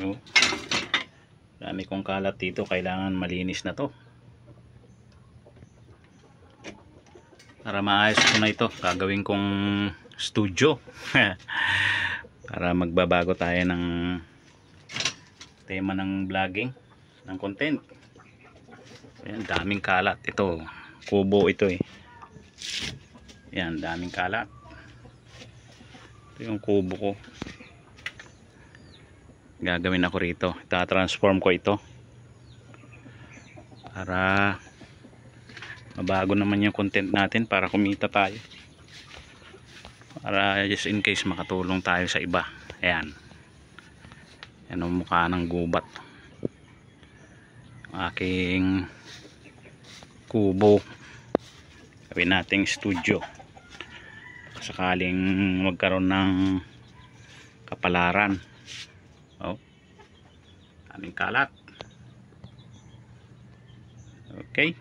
Oh, dami kong kalat dito, kailangan malinis na to para maayos ko na ito. Gagawin kong studio para magbabago tayo ng tema ng vlogging, ng content. Ayan, daming kalat ito, kubo ito eh. Yan, daming kalat. Ito yung kubo ko, gagawin ako rito, ita-transform ko ito para mabago naman yung content natin, para kumita tayo, para just in case makatulong tayo sa iba. Ayan, yan ang mukha ng gubat, aking kubo. Gawin nating studio sakaling magkaroon ng kapalaran. Oh, aming kalat. Okay.